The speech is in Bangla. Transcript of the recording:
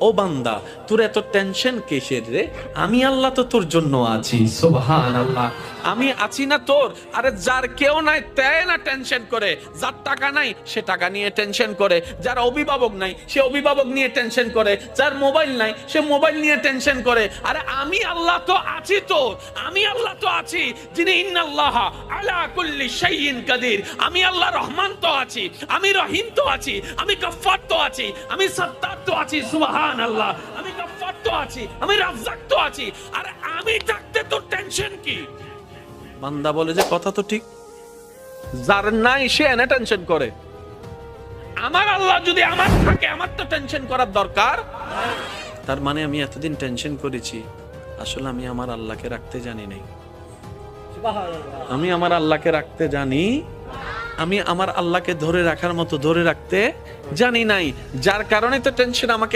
ও বান্দা, তোর এত টেনশন কিসের রে? আমি আল্লাহ তো তোর জন্য আছি। সুবহানাল্লাহ। আমি আছি না তোর? আরে যার কেউ নাই তাই না টেনশন করে, যার টাকা নাই সে টাকা নিয়ে টেনশন করে, যার অভিভাবক নাই সে অভিভাবক নিয়ে টেনশন করে, যার মোবাইল নাই সে মোবাইল নিয়ে টেনশন করে। আরে আমি আল্লাহ তো আছি তোর, আমি আল্লাহ তো আছি যিনি ইন্নাল্লাহ আলা কুল্লি শাইইন কাদির। আমি আল্লাহ রহমান তো আছি, আমি রহিম তো আছি, আমি গফফার তো আছি, আমি সত্তার তো আছি। সুবহানাল্লাহ। আমি গফফার তো আছি, আমি রাজ্জাক তো আছি। আরে আমি থাকতে তোর টেনশন কি? বান্দা বলে যে কথা তো ঠিক, যার নাই সে এনে টেনশন করে। আমার আল্লাহ যদি আমার থাকে, আমার তো টেনশন করার দরকার। তার মানে আমি এতদিন টেনশন করেছি, আসলে আমি আমার আল্লাহকে রাখতে জানি নাই। আমি আমার আল্লাহকে রাখতে জানি, আমি আমার আল্লাহকে ধরে রাখার মতো ধরে রাখতে জানি নাই, যার কারণে তো টেনশন আমাকে